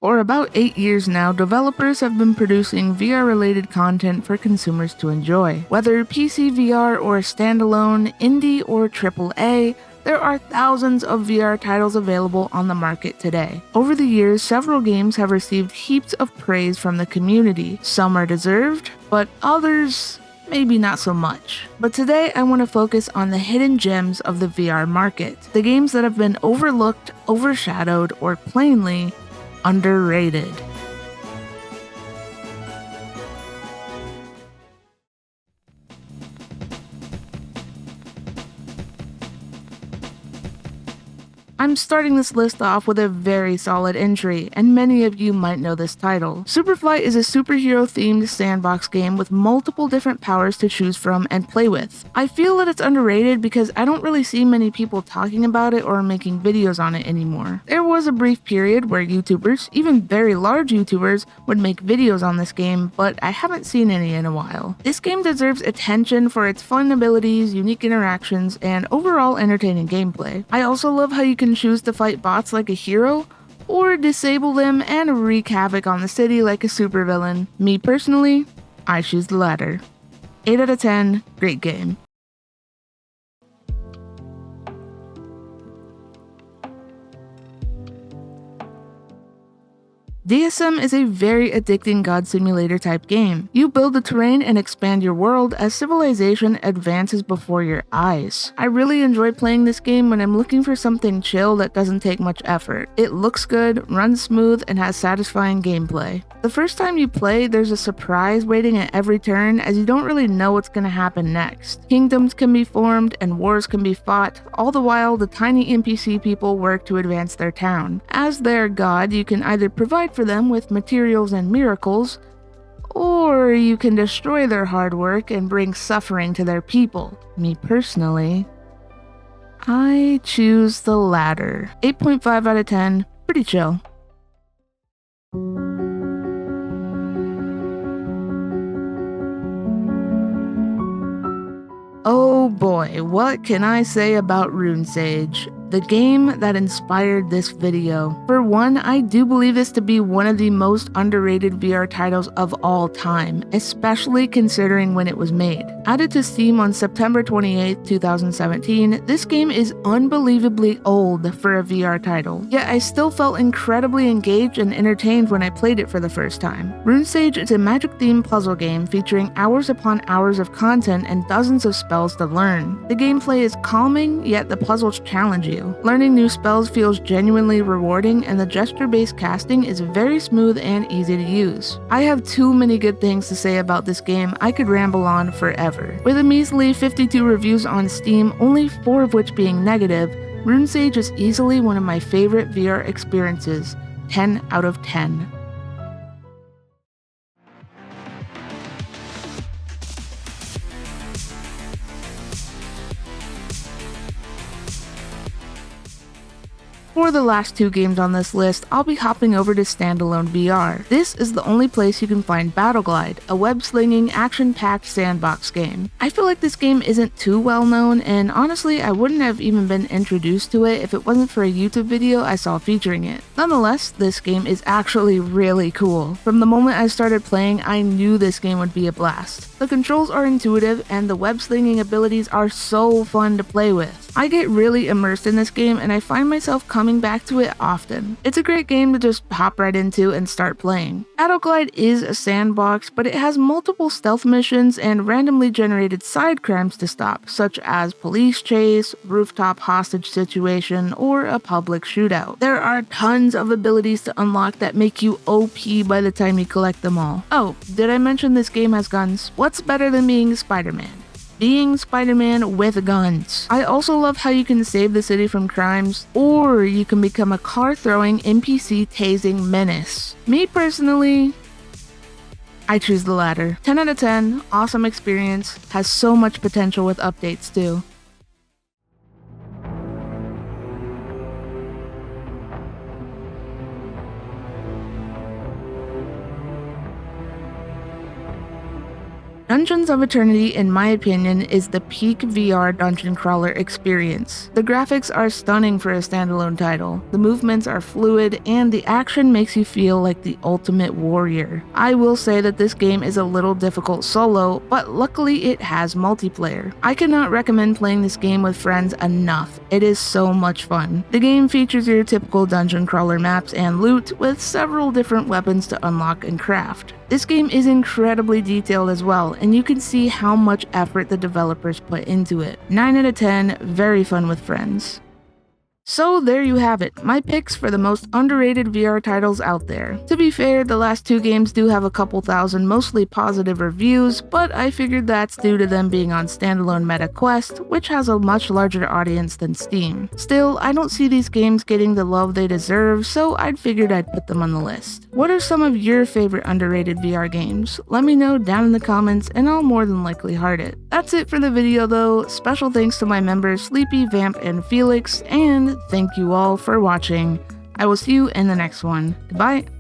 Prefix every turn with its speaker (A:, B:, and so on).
A: For about 8 years now, developers have been producing VR-related content for consumers to enjoy. Whether PC VR or standalone, indie or AAA, there are thousands of VR titles available on the market today. Over the years, several games have received heaps of praise from the community. Some are deserved, but others maybe not so much. But today I want to focus on the hidden gems of the VR market, the games that have been overlooked, overshadowed, or plainly underrated. I'm starting this list off with a very solid entry, and many of you might know this title. Superfly is a superhero-themed sandbox game with multiple different powers to choose from and play with. I feel that it's underrated because I don't really see many people talking about it or making videos on it anymore. There was a brief period where YouTubers, even very large YouTubers, would make videos on this game, but I haven't seen any in a while. This game deserves attention for its fun abilities, unique interactions, and overall entertaining gameplay. I also love how you can choose to fight bots like a hero, or disable them and wreak havoc on the city like a supervillain. Me personally, I choose the latter. 8 out of 10, great game. Deisim is a very addicting god simulator type game. You build the terrain and expand your world as civilization advances before your eyes. I really enjoy playing this game when I'm looking for something chill that doesn't take much effort. It looks good, runs smooth, and has satisfying gameplay. The first time you play, there's a surprise waiting at every turn as you don't really know what's going to happen next. Kingdoms can be formed and wars can be fought, all the while the tiny NPC people work to advance their town. As their god, you can either provide for them with materials and miracles, or you can destroy their hard work and bring suffering to their people. Me personally, I choose the latter. 8.5 out of 10, pretty chill. Oh boy, what can I say about RuneSage? The game that inspired this video. For one, I do believe this to be one of the most underrated VR titles of all time, especially considering when it was made. Added to Steam on September 28, 2017, this game is unbelievably old for a VR title, yet I still felt incredibly engaged and entertained when I played it for the first time. RuneSage is a magic-themed puzzle game featuring hours upon hours of content and dozens of spells to learn. The gameplay is calming, yet the puzzles challenge you. Learning new spells feels genuinely rewarding, and the gesture-based casting is very smooth and easy to use. I have too many good things to say about this game. I could ramble on forever. With a measly 52 reviews on Steam, only 4 of which being negative, RuneSage is easily one of my favorite VR experiences. 10 out of 10. For the last 2 games on this list, I'll be hopping over to standalone VR. This is the only place you can find BattleGlide, a web-slinging, action-packed sandbox game. I feel like this game isn't too well known, and honestly, I wouldn't have even been introduced to it if it wasn't for a YouTube video I saw featuring it. Nonetheless, this game is actually really cool. From the moment I started playing, I knew this game would be a blast. The controls are intuitive, and the web-slinging abilities are so fun to play with. I get really immersed in this game, and I find myself coming back to it often. It's a great game to just hop right into and start playing. BattleGlide is a sandbox, but it has multiple stealth missions and randomly generated side crimes to stop, such as police chase, rooftop hostage situation, or a public shootout. There are tons of abilities to unlock that make you OP by the time you collect them all. Oh, did I mention this game has guns? What's better than being Spider-Man? Being Spider-Man with guns. I also love how you can save the city from crimes, or you can become a car-throwing NPC tasing menace. Me personally, I choose the latter. 10 out of 10, awesome experience, has so much potential with updates too. Dungeons of Eternity, in my opinion, is the peak VR dungeon crawler experience. The graphics are stunning for a standalone title, the movements are fluid, and the action makes you feel like the ultimate warrior. I will say that this game is a little difficult solo, but luckily it has multiplayer. I cannot recommend playing this game with friends enough. It is so much fun. The game features your typical dungeon crawler maps and loot, with several different weapons to unlock and craft. This game is incredibly detailed as well, and you can see how much effort the developers put into it. 9 out of 10, very fun with friends. So there you have it, my picks for the most underrated VR titles out there. To be fair, the last two games do have a couple thousand mostly positive reviews, but I figured that's due to them being on standalone Meta Quest, which has a much larger audience than Steam. Still, I don't see these games getting the love they deserve, so I'd figured I'd put them on the list. What are some of your favorite underrated VR games? Let me know down in the comments and I'll more than likely heart it. That's it for the video though. Special thanks to my members Sleepy, Vamp, and Felix, and thank you all for watching. I will see you in the next one. Goodbye.